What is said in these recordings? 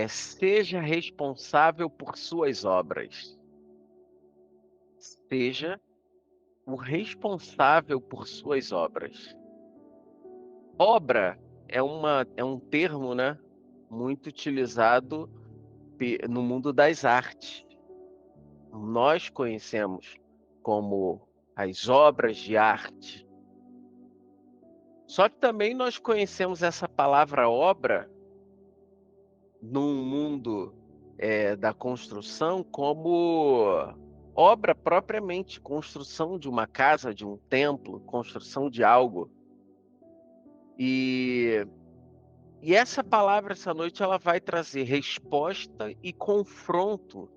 seja responsável por suas obras. Seja o responsável por suas obras. Obra é um termo, né, muito utilizado no mundo das artes. Nós conhecemos como as obras de arte. Só que também nós conhecemos essa palavra obra num mundo, da construção como obra propriamente, construção de uma casa, de um templo, construção de algo. E essa palavra essa noite ela vai trazer resposta e confronto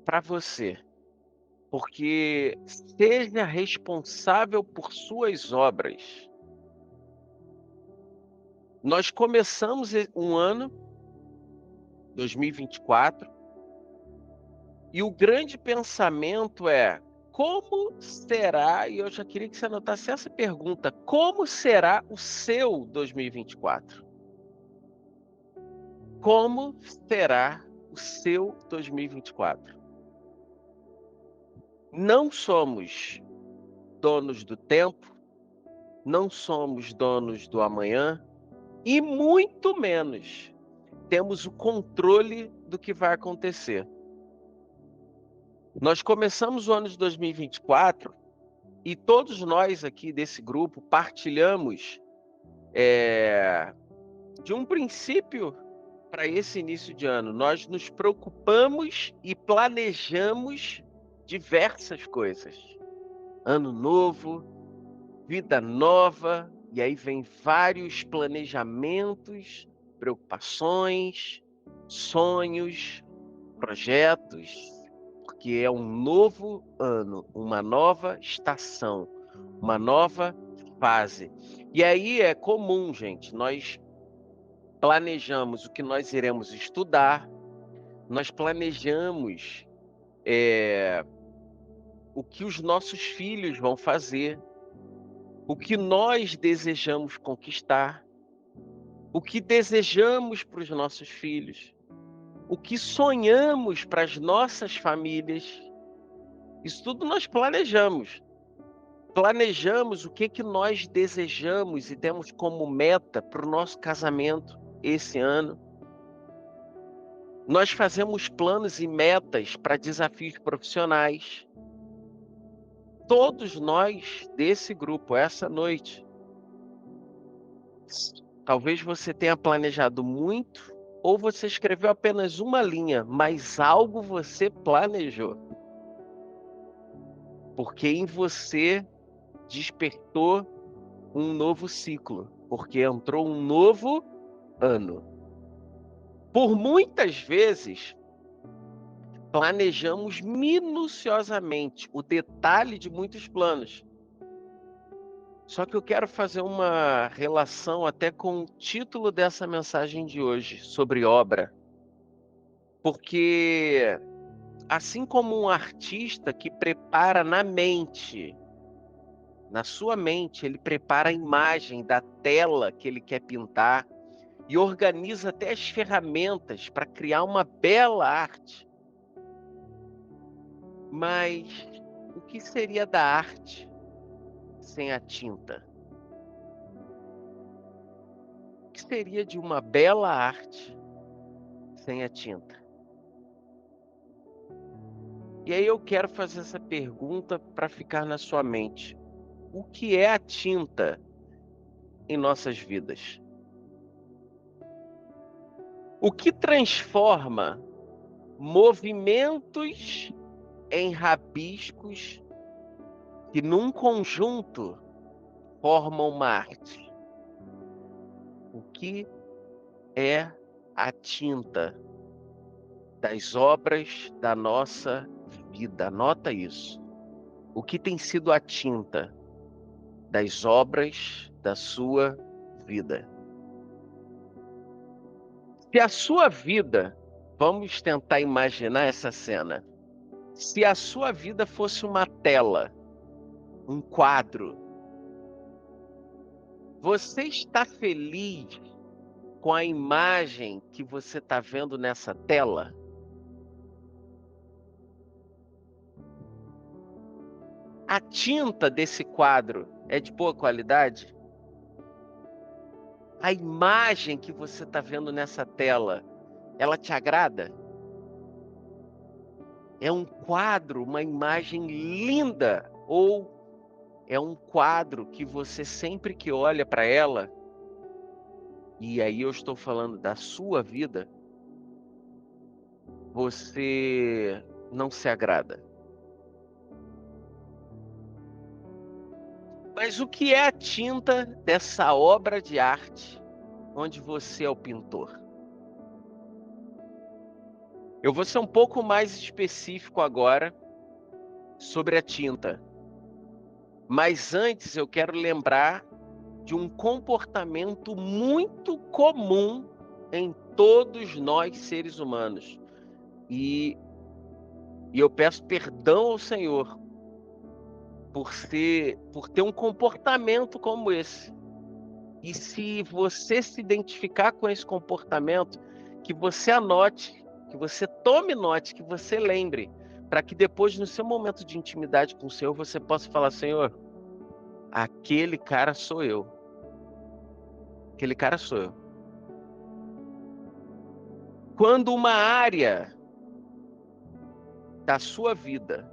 para você, porque seja responsável por suas obras. Nós começamos um ano, 2024, e o grande pensamento é: como será, e eu já queria que você anotasse essa pergunta, como será o seu 2024? Como será o seu 2024? Não somos donos do tempo, não somos donos do amanhã e muito menos temos o controle do que vai acontecer. Nós começamos o ano de 2024 e todos nós aqui desse grupo partilhamos, de um princípio para esse início de ano. Nós nos preocupamos e planejamos diversas coisas. Ano novo, vida nova, e aí vem vários planejamentos, preocupações, sonhos, projetos, porque é um novo ano, uma nova estação, uma nova fase. E aí é comum, gente, nós planejamos o que nós iremos estudar, nós planejamos, o que os nossos filhos vão fazer, o que nós desejamos conquistar, o que desejamos para os nossos filhos, o que sonhamos para as nossas famílias. Isso tudo nós planejamos. Planejamos o que nós desejamos e temos como meta para o nosso casamento esse ano. Nós fazemos planos e metas para desafios profissionais. Todos nós desse grupo, essa noite, talvez você tenha planejado muito ou você escreveu apenas uma linha, mas algo você planejou. Porque em você despertou um novo ciclo, porque entrou um novo ano. Por muitas vezes, planejamos minuciosamente o detalhe de muitos planos. Só que eu quero fazer uma relação até com o título dessa mensagem de hoje, sobre obra. Porque assim como um artista que prepara na mente, na sua mente, ele prepara a imagem da tela que ele quer pintar e organiza até as ferramentas para criar uma bela arte. Mas o que seria da arte sem a tinta? O que seria de uma bela arte sem a tinta? E aí eu quero fazer essa pergunta para ficar na sua mente. O que é a tinta em nossas vidas? O que transforma movimentos em rabiscos que num conjunto formam uma arte? O que é a tinta das obras da nossa vida? Anota isso. O que tem sido a tinta das obras da sua vida? Se a sua vida, vamos tentar imaginar essa cena. Se a sua vida fosse uma tela, um quadro, você está feliz com a imagem que você está vendo nessa tela? A tinta desse quadro é de boa qualidade? A imagem que você está vendo nessa tela, ela te agrada? É um quadro, uma imagem linda? Ou é um quadro que você sempre que olha para ela, e aí eu estou falando da sua vida, você não se agrada? Mas o que é a tinta dessa obra de arte onde você é o pintor? Eu vou ser um pouco mais específico agora sobre a tinta. Mas antes eu quero lembrar de um comportamento muito comum em todos nós seres humanos. E, e eu peço perdão ao Senhor por ter um comportamento como esse. E se você se identificar com esse comportamento, que você anote, que você tome note, que você lembre, para que depois, no seu momento de intimidade com o Senhor, você possa falar: Senhor, aquele cara sou eu. Aquele cara sou eu. Quando uma área da sua vida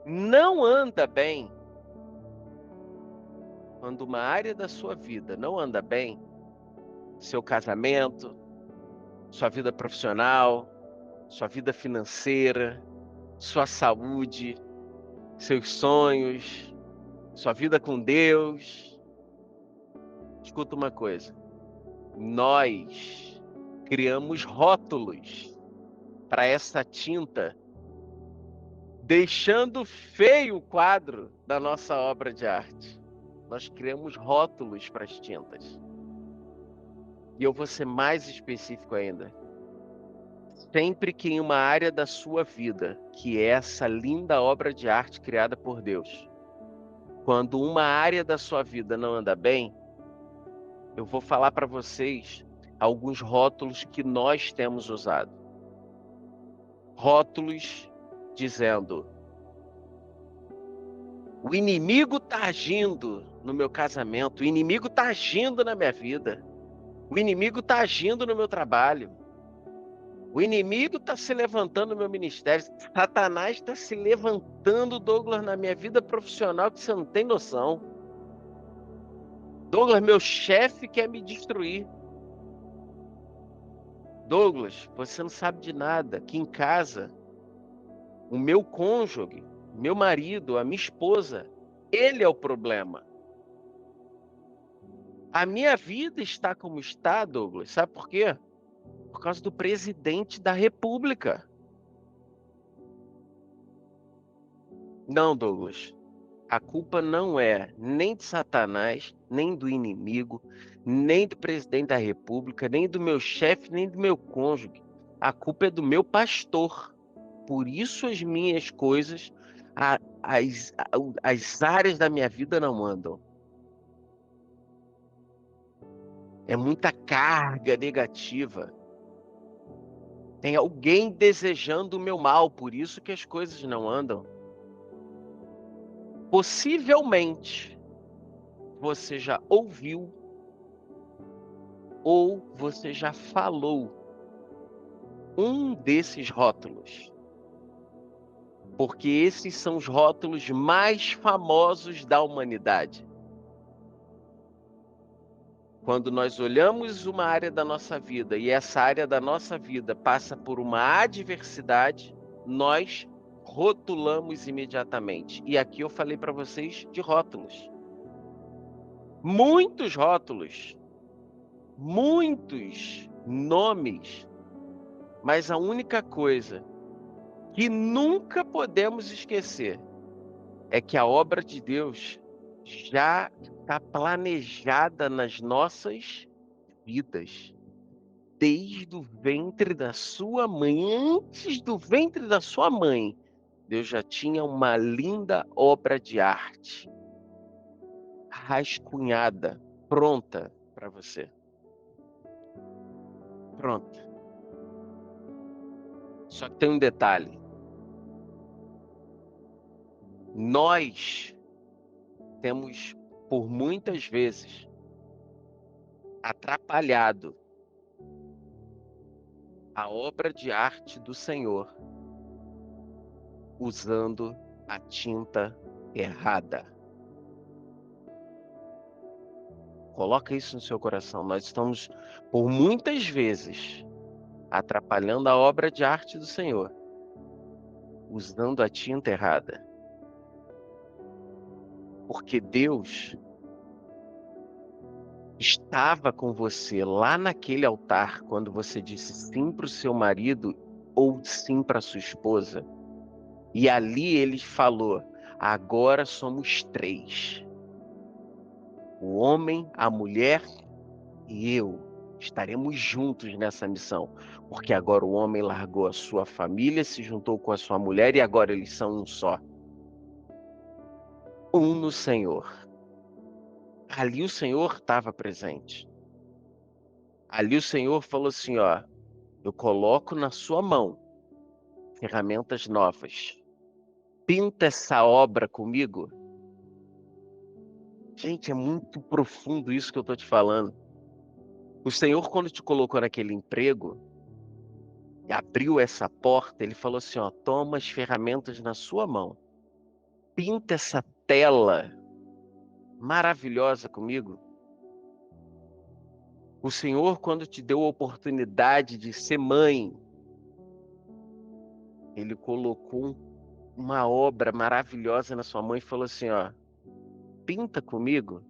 não anda bem, quando uma área da sua vida não anda bem, seu casamento, sua vida profissional, sua vida financeira, sua saúde, seus sonhos, sua vida com Deus. Escuta uma coisa, nós criamos rótulos para essa tinta, deixando feio o quadro da nossa obra de arte. Nós criamos rótulos para as tintas. E eu vou ser mais específico ainda. Sempre que em uma área da sua vida, que é essa linda obra de arte criada por Deus, quando uma área da sua vida não anda bem, eu vou falar para vocês alguns rótulos que nós temos usado. Rótulos dizendo: o inimigo está agindo no meu casamento, o inimigo está agindo na minha vida, o inimigo está agindo no meu trabalho, o inimigo está se levantando no meu ministério, Satanás está se levantando, Douglas, na minha vida profissional, que você não tem noção. Douglas, meu chefe quer me destruir. Douglas, você não sabe de nada. Aqui em casa, o meu cônjuge, meu marido, a minha esposa, ele é o problema. A minha vida está como está, Douglas. Sabe por quê? Por causa do presidente da República. Não, Douglas. A culpa não é nem de Satanás, nem do inimigo, nem do presidente da República, nem do meu chefe, nem do meu cônjuge. A culpa é do meu pastor. Por isso as minhas coisas, as áreas da minha vida não andam. É muita carga negativa. Tem alguém desejando o meu mal, por isso que as coisas não andam. Possivelmente você já ouviu ou você já falou um desses rótulos. Porque esses são os rótulos mais famosos da humanidade. Quando nós olhamos uma área da nossa vida e essa área da nossa vida passa por uma adversidade, nós rotulamos imediatamente. E aqui eu falei para vocês de rótulos. Muitos rótulos, muitos nomes, mas a única coisa que nunca podemos esquecer é que a obra de Deus já está planejada nas nossas vidas, desde o ventre da sua mãe, antes do ventre da sua mãe, Deus já tinha uma linda obra de arte, rascunhada, pronta para você. Pronto. Só que tem um detalhe. Nós temos, por muitas vezes, atrapalhado a obra de arte do Senhor usando a tinta errada. Coloca isso no seu coração. Nós estamos, por muitas vezes, atrapalhando a obra de arte do Senhor, usando a tinta errada. Porque Deus estava com você lá naquele altar quando você disse sim para o seu marido ou sim para a sua esposa. E ali ele falou: agora somos 3. O homem, a mulher e eu estaremos juntos nessa missão. Porque agora o homem largou a sua família, se juntou com a sua mulher e agora eles são um só. Um no Senhor. Ali o Senhor estava presente. Ali o Senhor falou assim, ó: eu coloco na sua mão ferramentas novas. Pinta essa obra comigo. Gente, é muito profundo isso que eu estou te falando. O Senhor, quando te colocou naquele emprego, e abriu essa porta, ele falou assim, ó: toma as ferramentas na sua mão. Pinta essa tela maravilhosa comigo. O Senhor, quando te deu a oportunidade de ser mãe, ele colocou uma obra maravilhosa na sua mão e falou assim, ó: pinta comigo.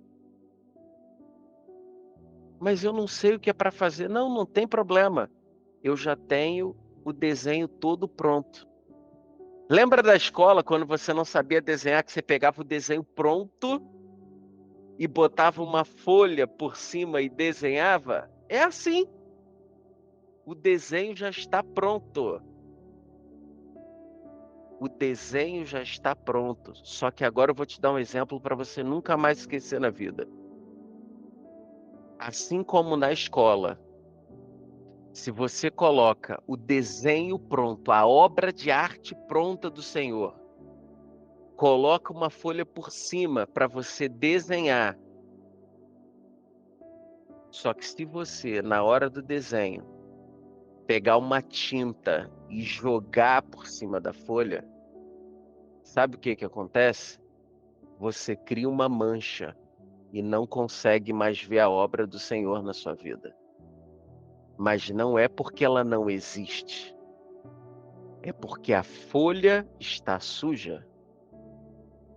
Mas eu não sei o que é para fazer. Não, não tem problema. Eu já tenho o desenho todo pronto. Lembra da escola, quando você não sabia desenhar, que você pegava o desenho pronto e botava uma folha por cima e desenhava? É assim. O desenho já está pronto. O desenho já está pronto. Só que agora eu vou te dar um exemplo para você nunca mais esquecer na vida. Assim como na escola, se você coloca o desenho pronto, a obra de arte pronta do Senhor, coloca uma folha por cima para você desenhar. Só que se você, na hora do desenho, pegar uma tinta e jogar por cima da folha, sabe o que acontece? Você cria uma mancha e não consegue mais ver a obra do Senhor na sua vida. Mas não é porque ela não existe, é porque a folha está suja,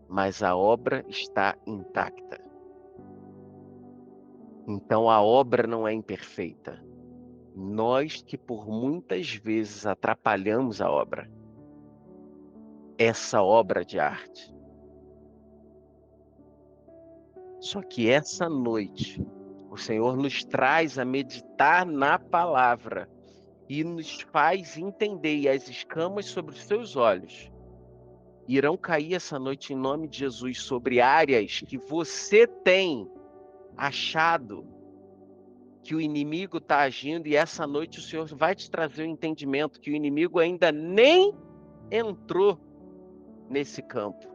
mas a obra está intacta. Então a obra não é imperfeita. Nós que por muitas vezes atrapalhamos a obra, essa obra de arte. Só que essa noite, o Senhor nos traz a meditar na palavra e nos faz entender, e as escamas sobre os seus olhos irão cair essa noite em nome de Jesus sobre áreas que você tem achado que o inimigo está agindo, e essa noite o Senhor vai te trazer o entendimento que o inimigo ainda nem entrou nesse campo.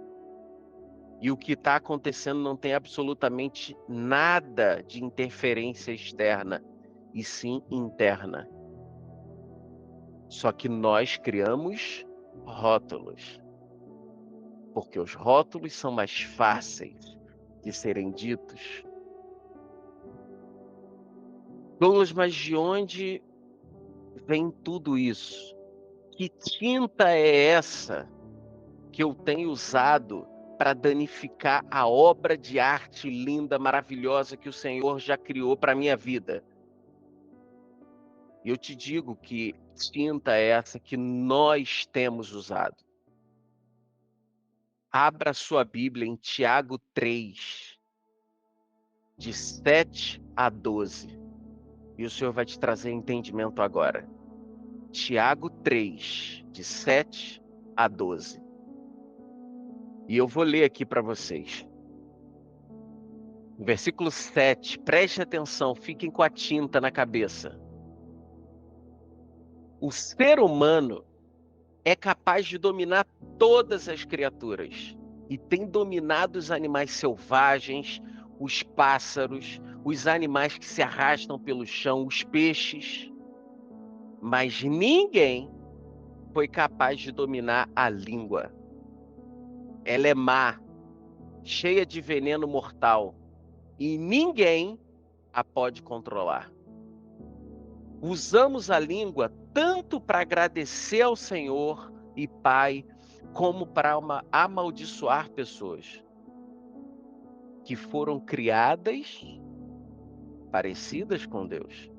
E o que está acontecendo não tem absolutamente nada de interferência externa, e sim interna. Só que nós criamos rótulos, porque os rótulos são mais fáceis de serem ditos. Douglas, mas de onde vem tudo isso? Que tinta é essa que eu tenho usado para danificar a obra de arte linda, maravilhosa que o Senhor já criou para a minha vida? E eu te digo que tinta é essa que nós temos usado. Abra sua Bíblia em Tiago 3, de 7 a 12. E o Senhor vai te trazer entendimento agora. Tiago 3, de 7 a 12. E eu vou ler aqui para vocês. No versículo 7, preste atenção, fiquem com a tinta na cabeça. O ser humano é capaz de dominar todas as criaturas e tem dominado os animais selvagens, os pássaros, os animais que se arrastam pelo chão, os peixes. Mas ninguém foi capaz de dominar a língua. Ela é má, cheia de veneno mortal, e ninguém a pode controlar. Usamos a língua tanto para agradecer ao Senhor e Pai, como para amaldiçoar pessoas que foram criadas parecidas com Deus.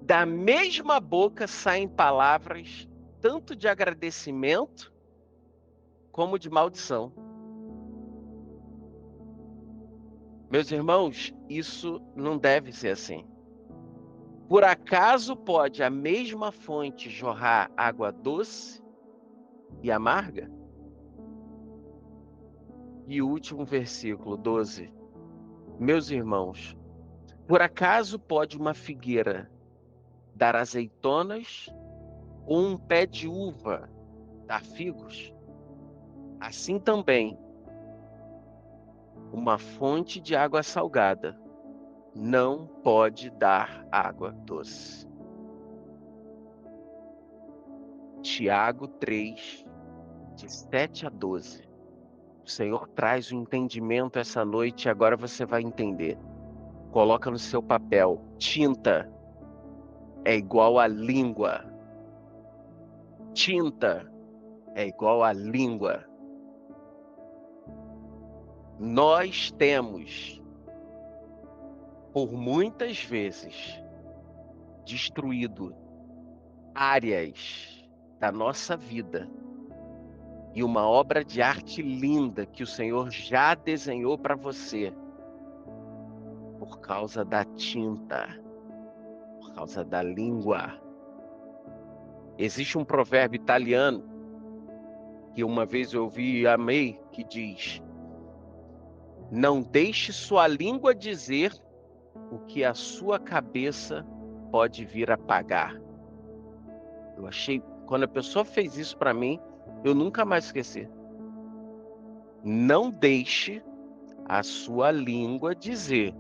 Da mesma boca saem palavras tanto de agradecimento como de maldição. Meus irmãos, isso não deve ser assim. Por acaso pode a mesma fonte jorrar água doce e amarga? E o último versículo, 12. Meus irmãos, por acaso pode uma figueira dar azeitonas ou um pé de uva dar figos? Assim também, uma fonte de água salgada não pode dar água doce. Tiago 3, de 7 a 12. O Senhor traz o entendimento essa noite e agora você vai entender. Coloca no seu papel. Tinta é igual a língua. Tinta é igual a língua. Nós temos, por muitas vezes, destruído áreas da nossa vida e uma obra de arte linda que o Senhor já desenhou para você por causa da tinta, por causa da língua. Existe um provérbio italiano que uma vez eu ouvi e amei, que diz: não deixe sua língua dizer o que a sua cabeça pode vir a pagar. Eu achei, quando a pessoa fez isso para mim, eu nunca mais esqueci. Não deixe a sua língua dizer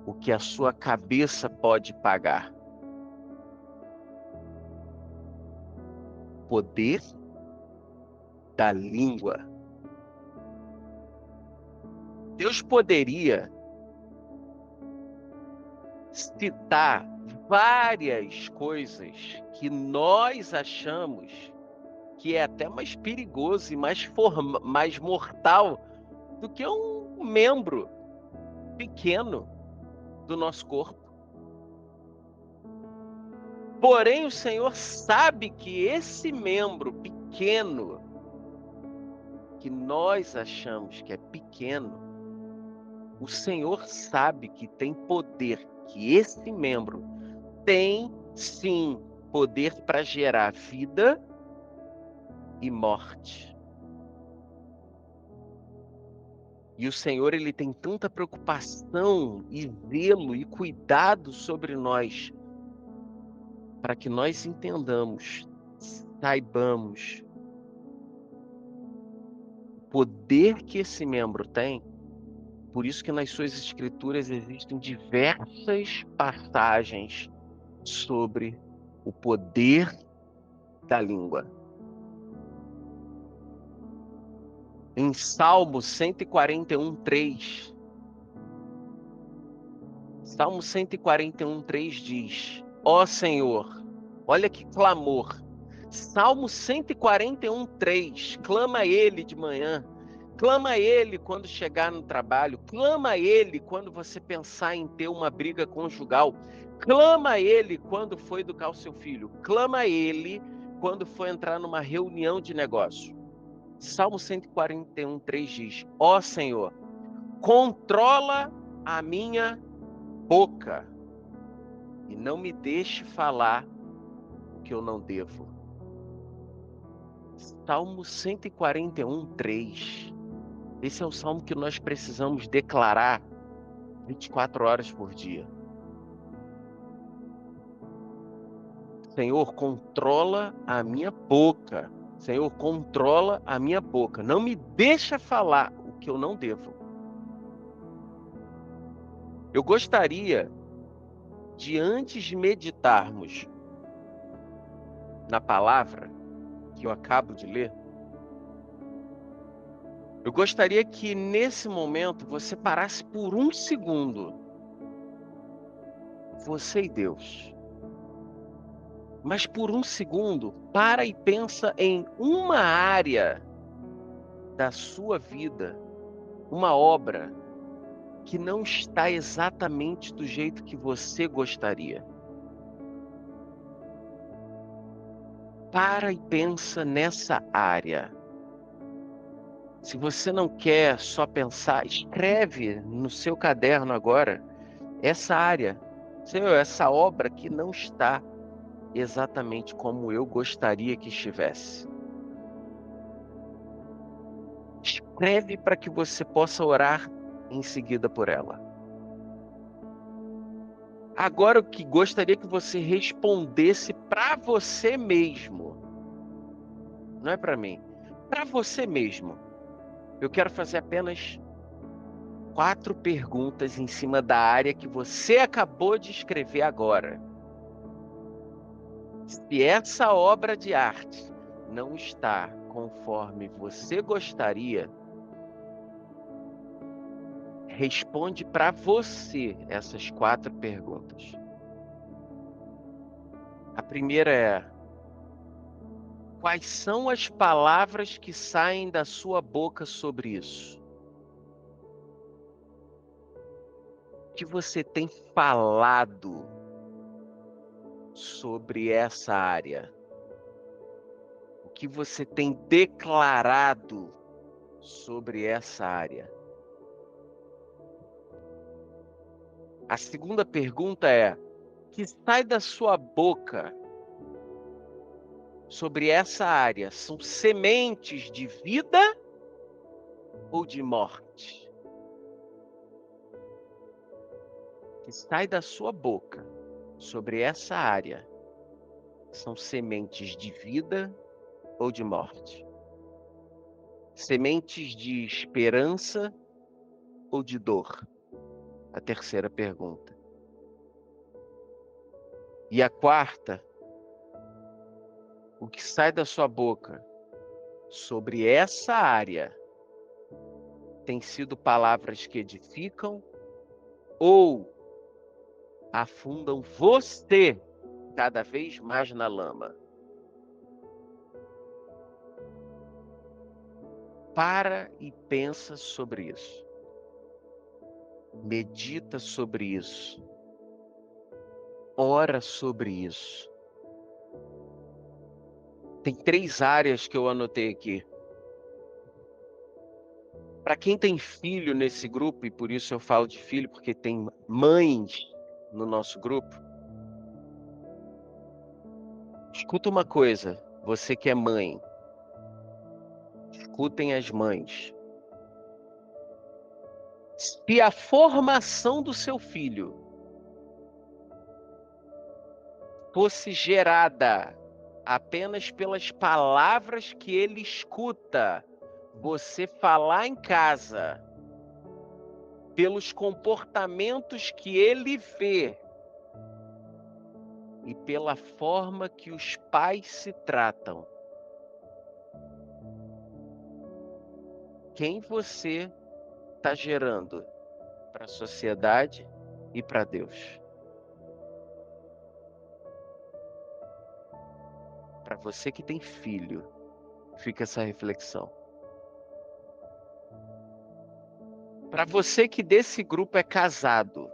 o que a sua cabeça pode pagar. Poder da língua. Deus poderia citar várias coisas que nós achamos que é até mais perigoso e mais mortal do que um membro pequeno do nosso corpo. Porém, o Senhor sabe que esse membro pequeno, que nós achamos que é pequeno, o Senhor sabe que tem poder, que esse membro tem, sim, poder para gerar vida e morte. E o Senhor, ele tem tanta preocupação e zelo e cuidado sobre nós, para que nós entendamos, saibamos o poder que esse membro tem. Por isso que nas suas escrituras existem diversas passagens sobre o poder da língua. Em Salmo 141:3, Salmo 141:3 diz: ó Senhor, olha que clamor. Salmo 141:3, clama a Ele de manhã, clama a Ele quando chegar no trabalho, clama a Ele quando você pensar em ter uma briga conjugal, clama a Ele quando for educar o seu filho, clama a Ele quando for entrar numa reunião de negócio. Salmo 141:3 diz: ó Senhor, controla a minha boca e não me deixe falar o que eu não devo. Salmo 141:3. Esse é o salmo que nós precisamos declarar 24 horas por dia. Senhor, controla a minha boca. Senhor, controla a minha boca. Não me deixa falar o que eu não devo. Eu gostaria de, antes de meditarmos na palavra que eu acabo de ler, eu gostaria que nesse momento você parasse por um segundo, você e Deus. Mas por um segundo, para e pensa em uma área da sua vida, uma obra que não está exatamente do jeito que você gostaria. Para e pensa nessa área. Se você não quer só pensar, escreve no seu caderno agora essa área. Senhor, essa obra que não está exatamente como eu gostaria que estivesse. Escreve para que você possa orar em seguida por ela. Agora, o que gostaria que você respondesse para você mesmo. Não é para mim. Para você mesmo. Eu quero fazer apenas 4 perguntas em cima da área que você acabou de escrever agora. Se essa obra de arte não está conforme você gostaria, responde para você essas 4 perguntas. A primeira é: quais são as palavras que saem da sua boca sobre isso? O que você tem falado sobre essa área? O que você tem declarado sobre essa área? A segunda pergunta é: o que sai da sua boca sobre essa área são sementes de vida ou de morte? O que sai da sua boca sobre essa área são sementes de vida ou de morte? Sementes de esperança ou de dor? A terceira pergunta. E a quarta: o que sai da sua boca sobre essa área tem sido palavras que edificam ou afundam você cada vez mais na lama? Para e pensa sobre isso. Medita sobre isso. Ora sobre isso. Tem 3 áreas que eu anotei aqui. Para quem tem filho nesse grupo, e por isso eu falo de filho, porque tem mães no nosso grupo. Escuta uma coisa, você que é mãe. Escutem as mães. Se a formação do seu filho fosse gerada apenas pelas palavras que ele escuta você falar em casa, pelos comportamentos que ele vê e pela forma que os pais se tratam, quem você está gerando para a sociedade e para Deus? Para você que tem filho, fica essa reflexão. Para você que desse grupo é casado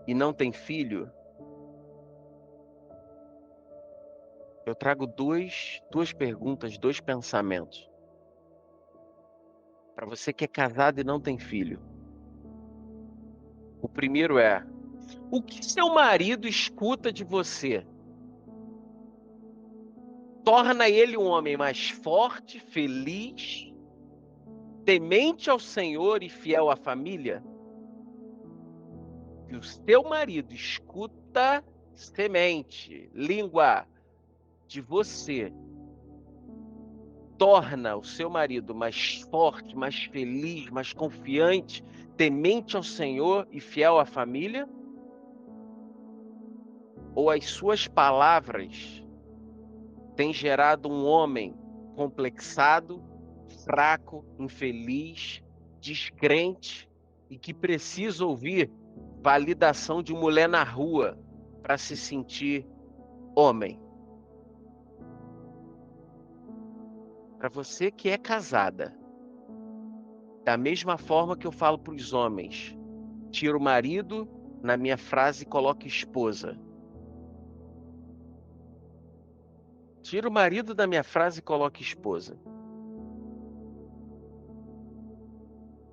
e não tem filho, eu trago duas perguntas, 2 pensamentos. Para você que é casado e não tem filho. O primeiro é: o que seu marido escuta de você torna ele um homem mais forte, feliz, temente ao Senhor e fiel à família? Que o seu marido escuta semente, língua de você torna o seu marido mais forte, mais feliz, mais confiante, temente ao Senhor e fiel à família? Ou as suas palavras têm gerado um homem complexado, fraco, infeliz, descrente e que precisa ouvir validação de mulher na rua para se sentir homem? Para você que é casada, da mesma forma que eu falo para os homens, tira o marido, na minha frase coloca esposa. Tira o marido da minha frase e coloca esposa.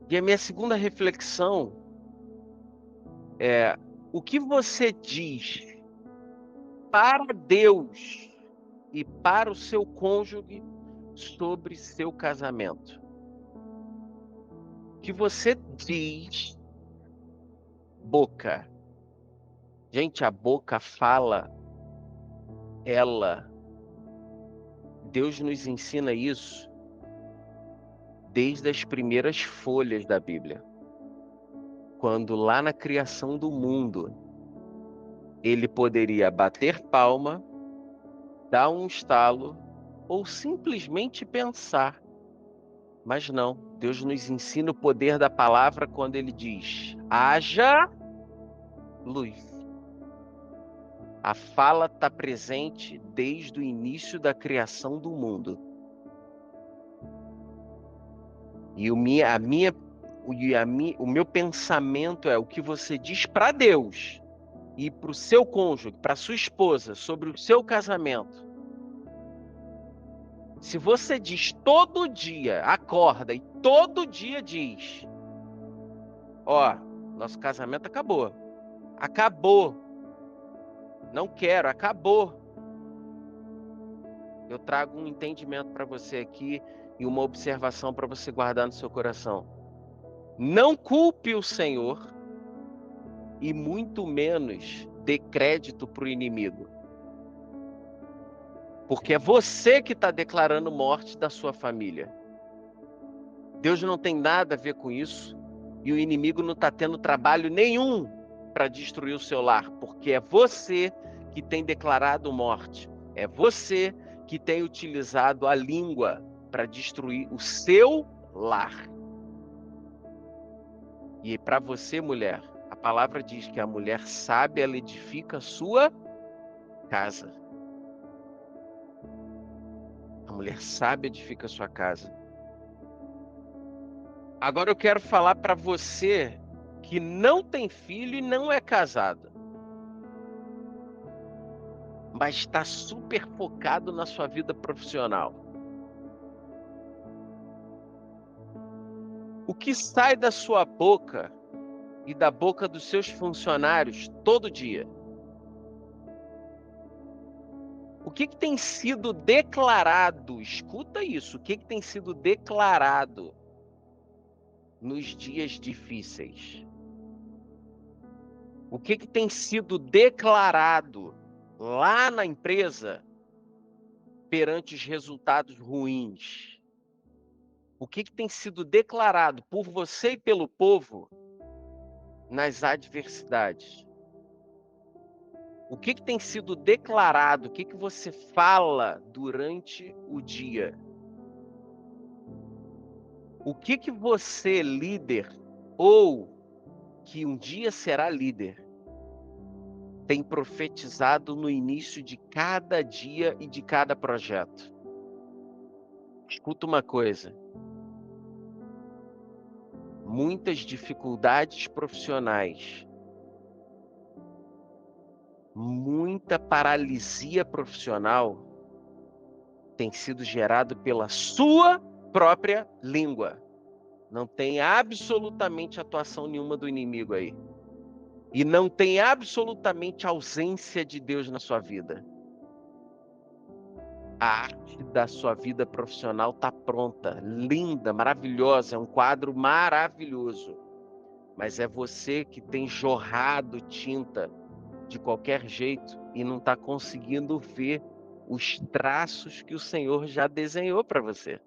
E a minha segunda reflexão é: o que você diz para Deus e para o seu cônjuge sobre seu casamento? O que você diz, boca? Gente, a boca fala, ela. Deus nos ensina isso desde as primeiras folhas da Bíblia. Quando lá na criação do mundo, ele poderia bater palma, dar um estalo ou simplesmente pensar. Mas não, Deus nos ensina o poder da palavra quando ele diz: haja luz. A fala está presente desde o início da criação do mundo. E o meu pensamento é o que você diz para Deus e para o seu cônjuge, para sua esposa, sobre o seu casamento. Se você diz todo dia, acorda e todo dia diz: ó, nosso casamento acabou. Acabou. Não quero, acabou. Eu trago um entendimento para você aqui e uma observação para você guardar no seu coração. Não culpe o Senhor e muito menos dê crédito para o inimigo. Porque é você que está declarando morte da sua família. Deus não tem nada a ver com isso e o inimigo não está tendo trabalho nenhum para destruir o seu lar, porque é você que tem declarado morte. É você que tem utilizado a língua para destruir o seu lar. E para você, mulher, a palavra diz que a mulher sábia, ela edifica a sua casa. A mulher sábia edifica a sua casa. Agora eu quero falar para você que não tem filho e não é casado, mas está super focado na sua vida profissional. O que sai da sua boca e da boca dos seus funcionários todo dia? O que tem sido declarado? Escuta isso. O que tem sido declarado nos dias difíceis? O que tem sido declarado lá na empresa perante os resultados ruins? O que tem sido declarado por você e pelo povo nas adversidades? O que tem sido declarado? O que você fala durante o dia? O que você, líder, ou que um dia será líder, tem profetizado no início de cada dia e de cada projeto? Escuta uma coisa. Muitas dificuldades profissionais, muita paralisia profissional tem sido gerado pela sua própria língua. Não tem absolutamente atuação nenhuma do inimigo aí. E não tem absolutamente ausência de Deus na sua vida. A arte da sua vida profissional está pronta, linda, maravilhosa, é um quadro maravilhoso. Mas é você que tem jorrado tinta de qualquer jeito e não está conseguindo ver os traços que o Senhor já desenhou para você.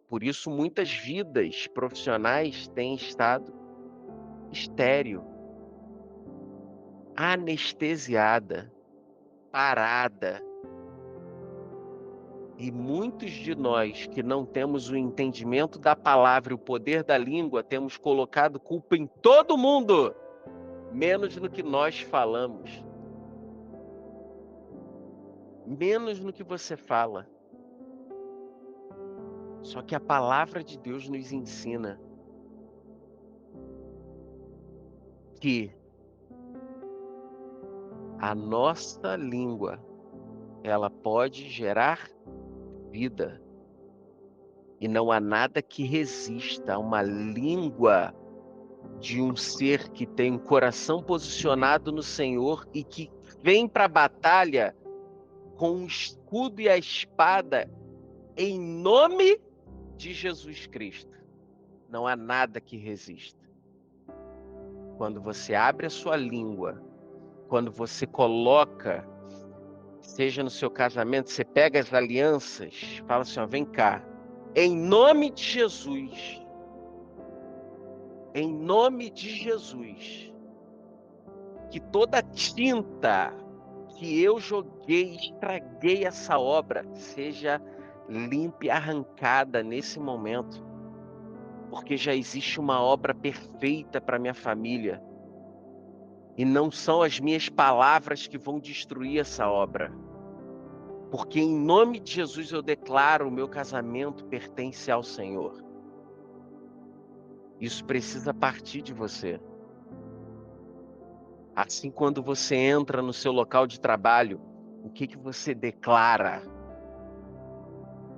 Por isso, muitas vidas profissionais têm estado estéril, anestesiada, parada. E muitos de nós que não temos o entendimento da palavra e o poder da língua, temos colocado culpa em todo mundo, menos no que nós falamos, menos no que você fala. Só que a palavra de Deus nos ensina que a nossa língua, ela pode gerar vida. E não há nada que resista a uma língua de um ser que tem um coração posicionado no Senhor e que vem para a batalha com o escudo e a espada em nome de Jesus Cristo. Não há nada que resista. Quando você abre a sua língua, quando você coloca, seja no seu casamento, você pega as alianças, fala assim, ó, vem cá, em nome de Jesus, em nome de Jesus, que toda tinta que eu joguei, estraguei essa obra, seja limpa e arrancada nesse momento, porque já existe uma obra perfeita para minha família, e não são as minhas palavras que vão destruir essa obra, porque em nome de Jesus eu declaro: o meu casamento pertence ao Senhor. Isso precisa partir de você. Assim, quando você entra no seu local de trabalho, o que você declara?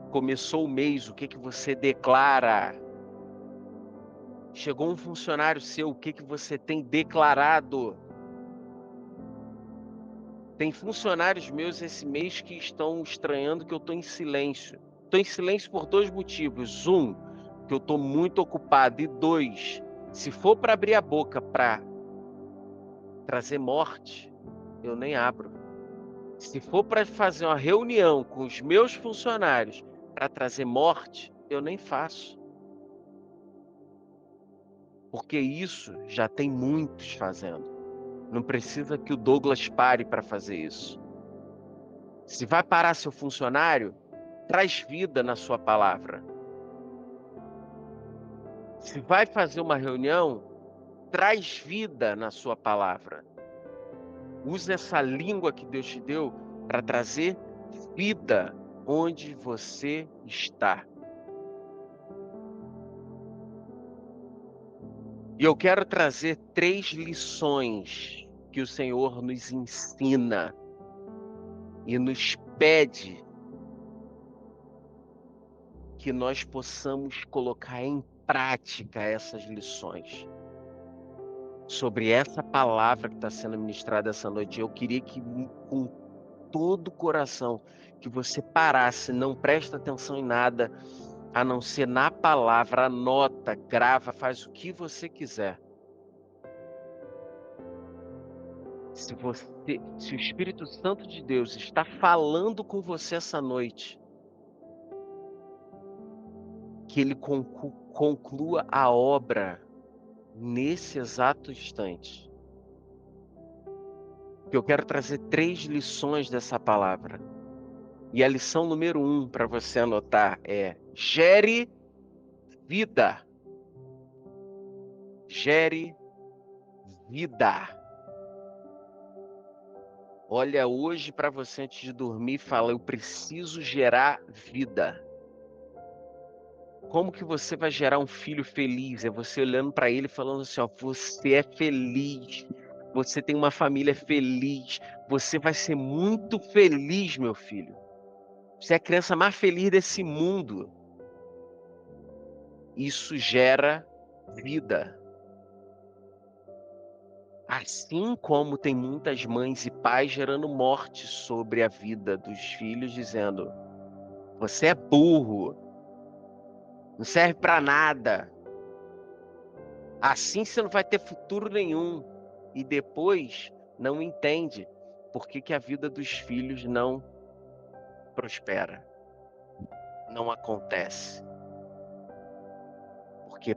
Começou o mês, o que você declara? Chegou um funcionário seu, o que você tem declarado? Tem funcionários meus esse mês que estão estranhando que eu estou em silêncio. Estou em silêncio por 2 motivos. Um, que eu estou muito ocupado. E 2, se for para abrir a boca para trazer morte, eu nem abro. Se for para fazer uma reunião com os meus funcionários para trazer morte, eu nem faço. Porque isso já tem muitos fazendo. Não precisa que o Douglas pare para fazer isso. Se vai parar seu funcionário, traz vida na sua palavra. Se vai fazer uma reunião, traz vida na sua palavra. Use essa língua que Deus te deu para trazer vida onde você está. E eu quero trazer 3 lições que o Senhor nos ensina e nos pede que nós possamos colocar em prática essas lições. Sobre essa palavra que está sendo ministrada essa noite, eu queria que com todo o coração, que você parasse, não presta atenção em nada, a não ser na palavra, anota, grava, faz o que você quiser. Se o Espírito Santo de Deus está falando com você essa noite, que ele conclua a obra nesse exato instante. Que eu quero trazer 3 lições dessa palavra. E a lição número 1 para você anotar é: gere vida. Gere vida. Olha, hoje para você antes de dormir, fala: eu preciso gerar vida. Como que você vai gerar um filho feliz? É você olhando para ele e falando assim, ó, você é feliz. Você tem uma família feliz. Você vai ser muito feliz, meu filho. Você é a criança mais feliz desse mundo. Isso gera vida. Assim como tem muitas mães e pais gerando morte sobre a vida dos filhos, dizendo: você é burro, não serve para nada. Assim você não vai ter futuro nenhum. e depois não entende por que a vida dos filhos não prospera, não acontece. Porque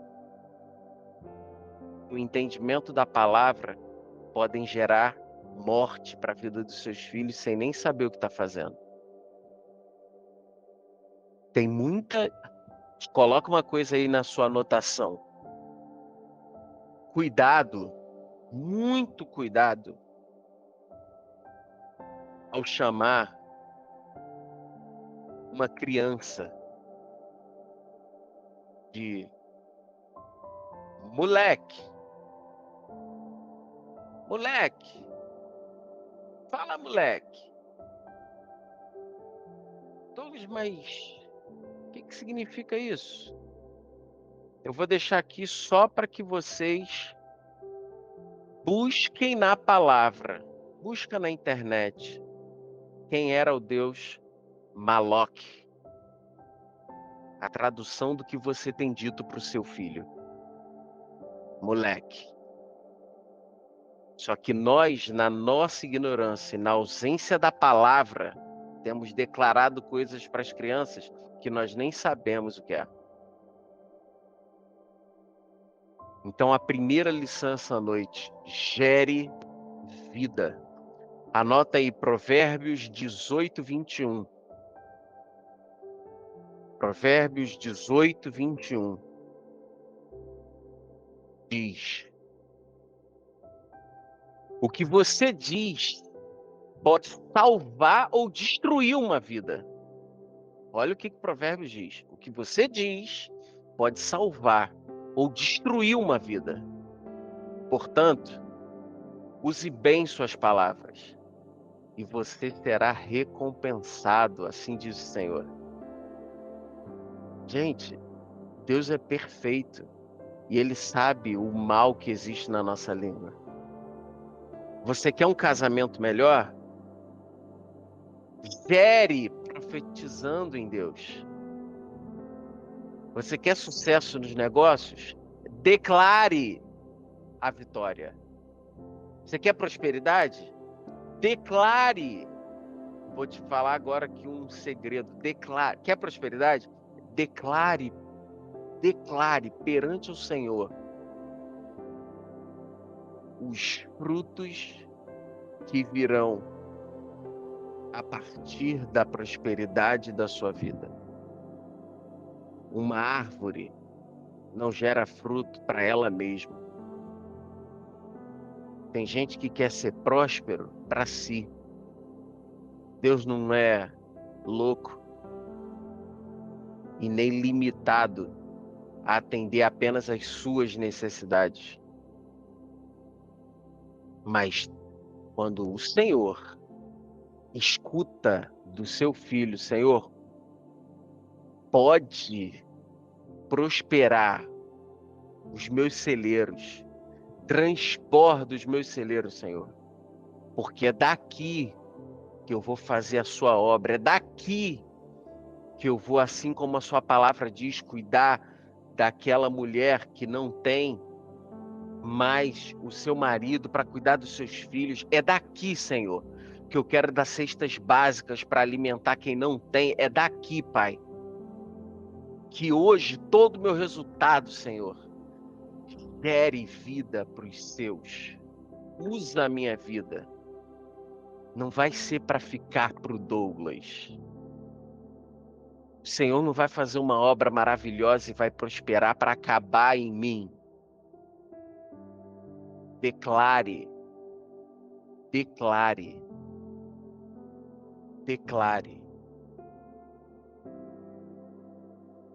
o entendimento da palavra podem gerar morte para a vida dos seus filhos sem nem saber o que está fazendo. Tem muita... Coloca uma coisa aí na sua anotação. Cuidado, muito cuidado, ao chamar uma criança de moleque. Moleque, fala moleque. Douglas, mas o que significa isso? Eu vou deixar aqui só para que vocês busquem na palavra, busca na internet quem era o deus Moloch, a tradução do que você tem dito para o seu filho, moleque. Só que nós, na nossa ignorância e na ausência da palavra, temos declarado coisas para as crianças que nós nem sabemos o que é. Então, a primeira lição essa noite: gere vida. Anota aí, Provérbios 18, 21. Provérbios 18, 21. Diz: o que você diz pode salvar ou destruir uma vida. Olha o que Provérbios diz. O que você diz pode salvar ou destruir uma vida. Portanto, use bem suas palavras e você será recompensado, assim diz o Senhor. Gente, Deus é perfeito e Ele sabe o mal que existe na nossa língua. Você quer um casamento melhor? Gere profetizando em Deus. Você quer sucesso nos negócios? Declare a vitória. Você quer prosperidade? Declare. Vou te falar agora aqui um segredo. Declare. Quer prosperidade? Declare perante o Senhor os frutos que virão a partir da prosperidade da sua vida. Uma árvore não gera fruto para ela mesma. Tem gente que quer ser próspero para si. Deus não é louco e nem limitado a atender apenas às suas necessidades. Mas quando o Senhor escuta do seu filho: Senhor, pode prosperar os meus celeiros, transborda os meus celeiros, Senhor, porque é daqui que eu vou fazer a sua obra, é daqui que eu vou, assim como a sua palavra diz, cuidar daquela mulher que não tem mais o seu marido para cuidar dos seus filhos. É daqui, Senhor, que eu quero dar cestas básicas para alimentar quem não tem. É daqui, Pai, que hoje todo o meu resultado, Senhor, gere vida para os seus. Usa a minha vida. Não vai ser para ficar para o Douglas. O Senhor não vai fazer uma obra maravilhosa e vai prosperar para acabar em mim. Declare. Declare. Declare.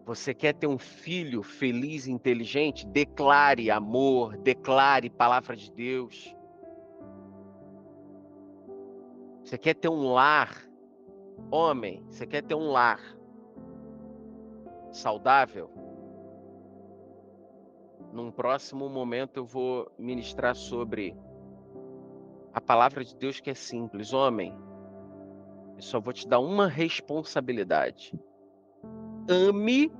Você quer ter um filho feliz e inteligente? Declare amor, declare palavra de Deus. Você quer ter um lar, homem, você quer ter um lar saudável? Num próximo momento eu vou ministrar sobre a palavra de Deus, que é simples. Homem, eu só vou te dar uma responsabilidade. Ame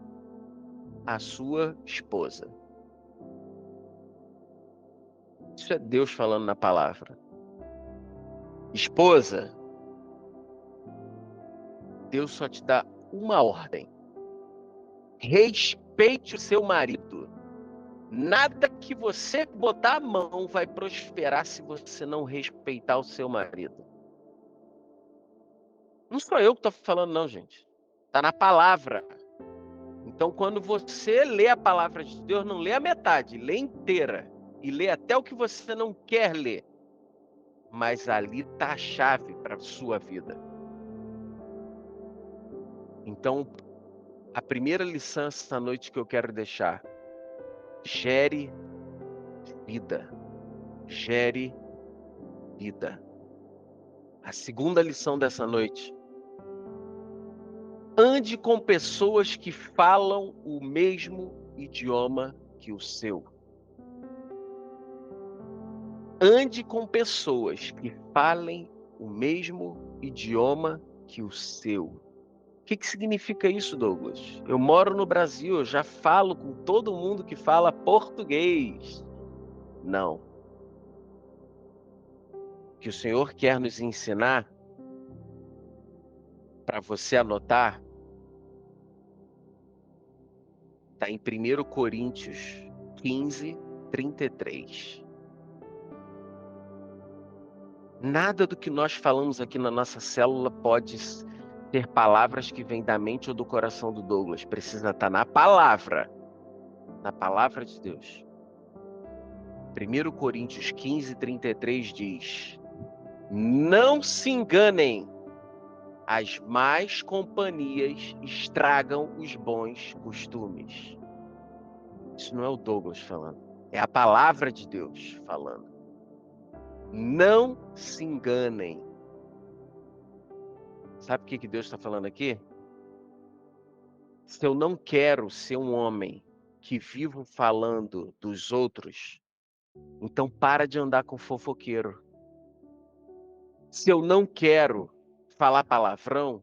a sua esposa. Isso é Deus falando na palavra. Esposa, Deus só te dá uma ordem. Respeite o seu marido. Nada que você botar a mão vai prosperar se você não respeitar o seu marido. Não sou eu que estou falando, não, gente. Está na palavra. Então, quando você lê a palavra de Deus, não lê a metade, lê inteira. E lê até o que você não quer ler. Mas ali está a chave para a sua vida. Então, a primeira lição essa noite que eu quero deixar: gere vida. Gere vida. A segunda lição dessa noite: ande com pessoas que falam o mesmo idioma que o seu. Ande com pessoas que falem o mesmo idioma que o seu. O que significa isso, Douglas? Eu moro no Brasil, eu já falo com todo mundo que fala português. Não. O que o Senhor quer nos ensinar, para você anotar, está em 1 Coríntios 15, 33. Nada do que nós falamos aqui na nossa célula pode ter palavras que vêm da mente ou do coração do Douglas. Precisa estar na palavra de Deus. 1 Coríntios 15, 33 diz: não se enganem, as más companhias estragam os bons costumes. Isso não é o Douglas falando, é a palavra de Deus falando. Não se enganem. Sabe o que Deus está falando aqui? Se eu não quero ser um homem que vivo falando dos outros, então para de andar com fofoqueiro. Se eu não quero falar palavrão,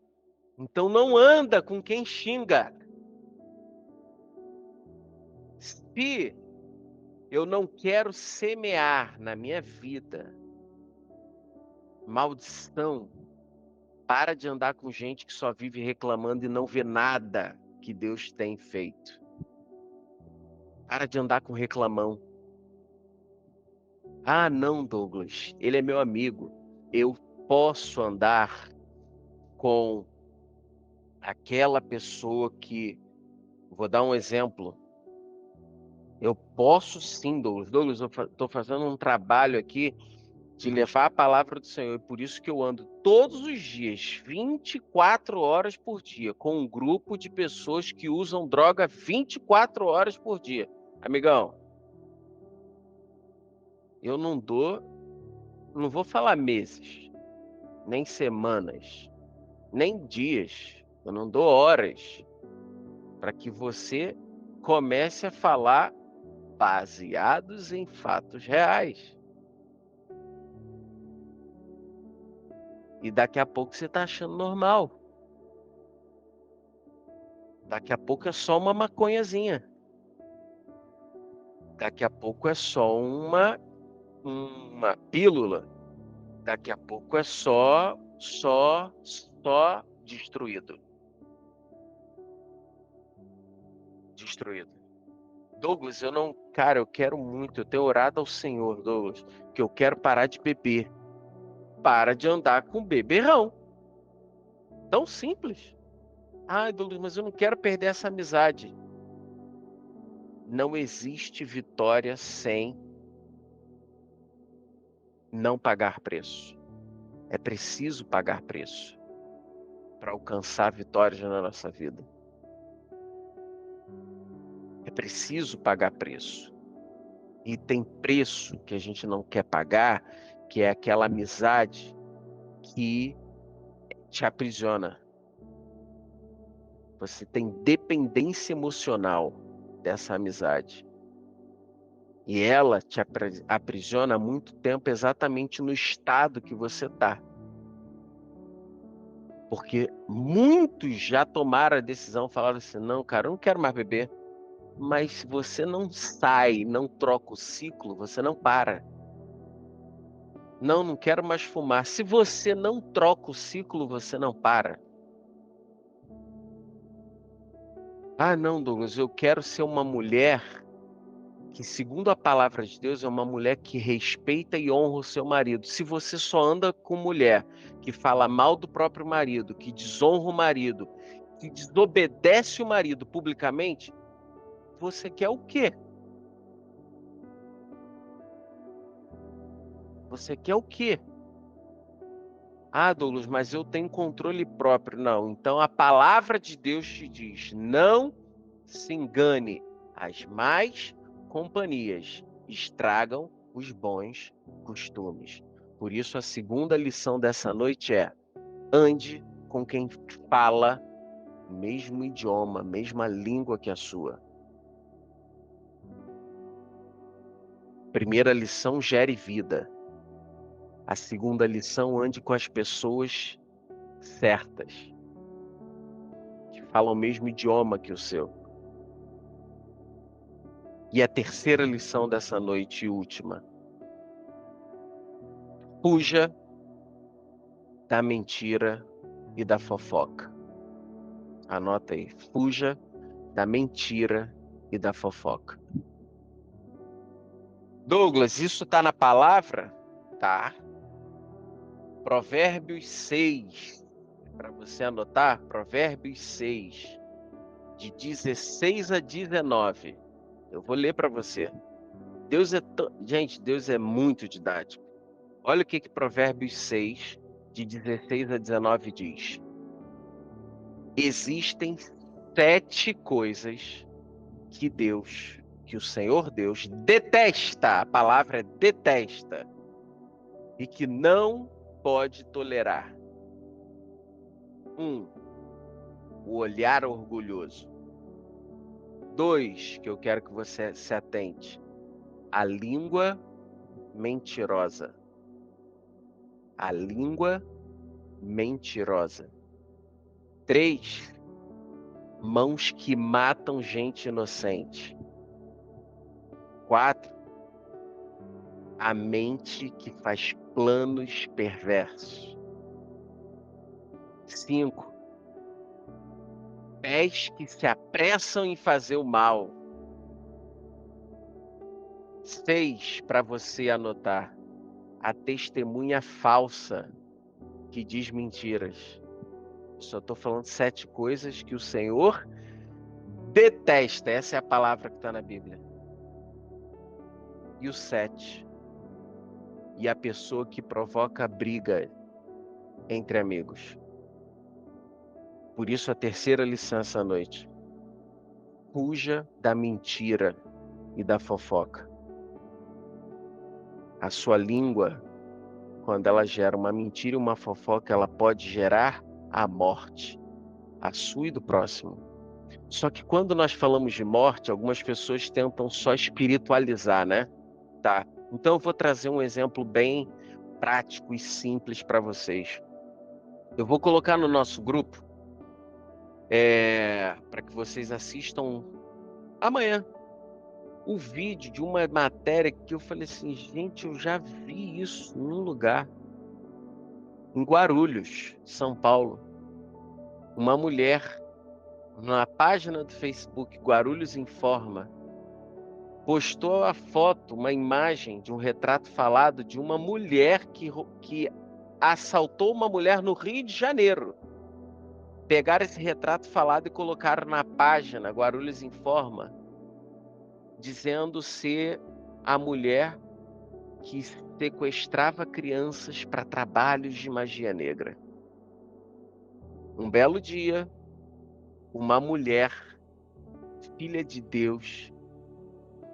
então não anda com quem xinga. Se eu não quero semear na minha vida maldição, para de andar com gente que só vive reclamando e não vê nada que Deus tem feito. Para de andar com reclamão. Ah, não, Douglas, ele é meu amigo. Eu posso andar com aquela pessoa que... Vou dar um exemplo. Eu posso sim, Douglas, eu estou fazendo um trabalho aqui de levar a palavra do Senhor. E por isso que eu ando todos os dias, 24 horas por dia, com um grupo de pessoas que usam droga 24 horas por dia. Amigão, eu não vou falar meses, nem semanas, nem dias, eu não dou horas para que você comece a falar baseados em fatos reais. E daqui a pouco você está achando normal. Daqui a pouco é só uma maconhazinha. Daqui a pouco é só uma pílula. Daqui a pouco é só destruído. Destruído. Douglas, eu quero muito, eu tenho orado ao Senhor, Douglas, que eu quero parar de beber. Para de andar com beberrão. Tão simples. Ai, Douglas, mas eu não quero perder essa amizade. Não existe vitória sem não pagar preço. É preciso pagar preço para alcançar vitórias na nossa vida. É preciso pagar preço. E tem preço que a gente não quer pagar, que é aquela amizade que te aprisiona. Você tem dependência emocional dessa amizade. E ela te aprisiona há muito tempo exatamente no estado que você está. Porque muitos já tomaram a decisão, falaram assim, não, cara, eu não quero mais beber. Mas se você não sai, não troca o ciclo, você não para. Não, não quero mais fumar. Se você não troca o ciclo, você não para. Ah, não, Douglas, eu quero ser uma mulher que, segundo a palavra de Deus, é uma mulher que respeita e honra o seu marido. Se você só anda com mulher que fala mal do próprio marido, que desonra o marido, que desobedece o marido publicamente, você quer o quê? Você quer o quê? Ah, Douglas, mas eu tenho controle próprio. Não, então a palavra de Deus te diz: não se engane, as más companhias estragam os bons costumes. Por isso, a segunda lição dessa noite é: ande com quem fala o mesmo idioma, mesma língua que a sua. Primeira lição: gere vida. A segunda lição: ande com as pessoas certas, que falam o mesmo idioma que o seu. E a terceira lição dessa noite e última: fuja da mentira e da fofoca. Anota aí, fuja da mentira e da fofoca. Douglas, isso está na palavra? Tá. Provérbios 6, para você anotar, Provérbios 6, de 16 a 19. Eu vou ler para você. Gente, Deus é muito didático. Olha o que Provérbios 6, de 16 a 19 diz. Existem 7 coisas que o Senhor Deus detesta, a palavra é detesta, e que não pode tolerar. 1, o olhar orgulhoso. 2, que eu quero que você se atente, a língua mentirosa. A língua mentirosa. 3, mãos que matam gente inocente. 4, a mente que faz planos perversos. 5, pés que se apressam em fazer o mal. 6, para você anotar, a testemunha falsa que diz mentiras. Só estou falando 7 coisas que o Senhor detesta. Essa é a palavra que está na Bíblia. E o 7, e a pessoa que provoca briga entre amigos. Por isso a terceira lição essa noite: fuja da mentira e da fofoca. A sua língua, quando ela gera uma mentira e uma fofoca, ela pode gerar a morte, a sua e do próximo. Só que quando nós falamos de morte, algumas pessoas tentam só espiritualizar, né? Tá. Então eu vou trazer um exemplo bem prático e simples para vocês. Eu vou colocar no nosso grupo, para que vocês assistam amanhã o vídeo de uma matéria que eu falei assim, gente, eu já vi isso num lugar, em Guarulhos, São Paulo. Uma mulher, na página do Facebook Guarulhos Informa, postou a foto, uma imagem de um retrato falado de uma mulher que assaltou uma mulher no Rio de Janeiro. Pegaram esse retrato falado e colocaram na página Guarulhos Informa, dizendo ser a mulher que sequestrava crianças para trabalhos de magia negra. Um belo dia, uma mulher, filha de Deus,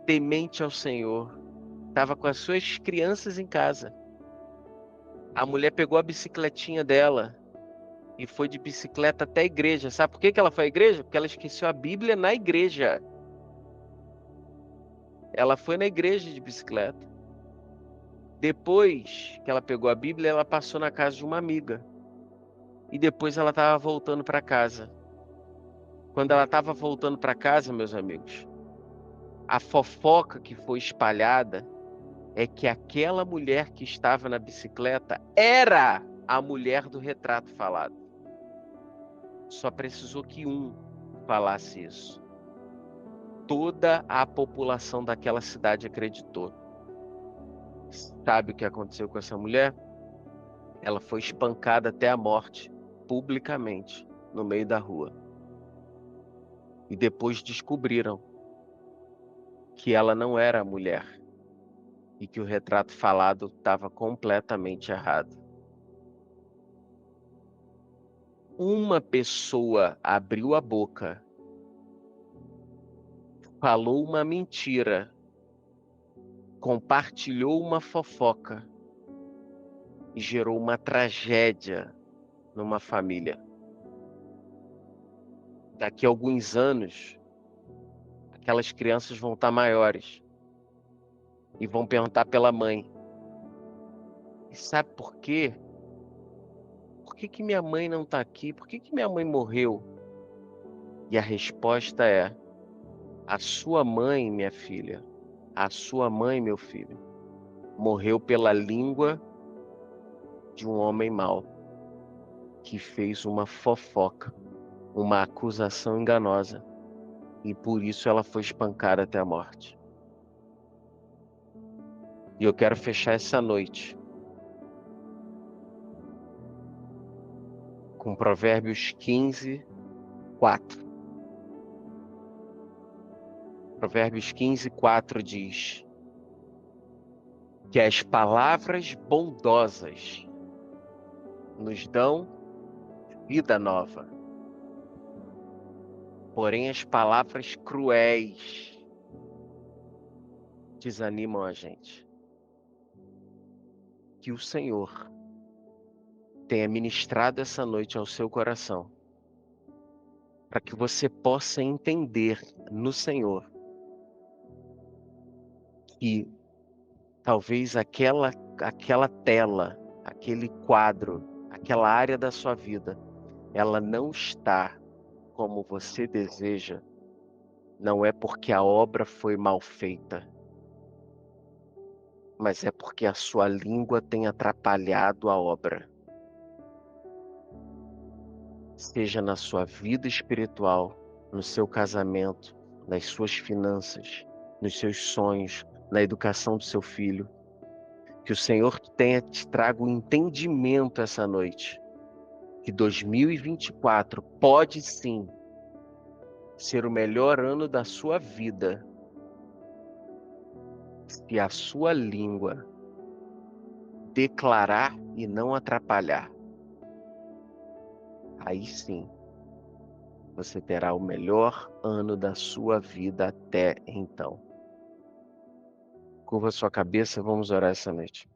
temente ao Senhor, estava com as suas crianças em casa. A mulher pegou a bicicletinha dela e foi de bicicleta até a igreja. Sabe por que ela foi à igreja? Porque ela esqueceu a Bíblia na igreja. Ela foi na igreja de bicicleta. Depois que ela pegou a Bíblia, ela passou na casa de uma amiga. E depois ela estava voltando para casa. Quando ela estava voltando para casa, meus amigos, a fofoca que foi espalhada é que aquela mulher que estava na bicicleta era a mulher do retrato falado. Só precisou que um falasse isso. Toda a população daquela cidade acreditou. Sabe o que aconteceu com essa mulher? Ela foi espancada até a morte, publicamente, no meio da rua. E depois descobriram que ela não era a mulher e que o retrato falado estava completamente errado. Uma pessoa abriu a boca, falou uma mentira, compartilhou uma fofoca e gerou uma tragédia numa família. Daqui a alguns anos, aquelas crianças vão estar maiores e vão perguntar pela mãe. E sabe por quê? Por que que minha mãe não está aqui? Por que que minha mãe morreu? E a resposta é: a sua mãe, minha filha, a sua mãe, meu filho, morreu pela língua de um homem mau que fez uma fofoca, uma acusação enganosa, e por isso ela foi espancada até a morte. E eu quero fechar essa noite com Provérbios 15, 4. Provérbios 15, 4 diz que as palavras bondosas nos dão vida nova, porém as palavras cruéis desanimam a gente. Que o Senhor tenha ministrado essa noite ao seu coração, para que você possa entender no Senhor que talvez aquela tela, aquele quadro, aquela área da sua vida, ela não está como você deseja, não é porque a obra foi mal feita, mas é porque a sua língua tem atrapalhado a obra. Seja na sua vida espiritual, no seu casamento, nas suas finanças, nos seus sonhos, na educação do seu filho. Que o Senhor te traga o entendimento essa noite. Que 2024 pode sim ser o melhor ano da sua vida, se a sua língua declarar e não atrapalhar. Aí sim, você terá o melhor ano da sua vida até então. Curva sua cabeça, vamos orar essa noite.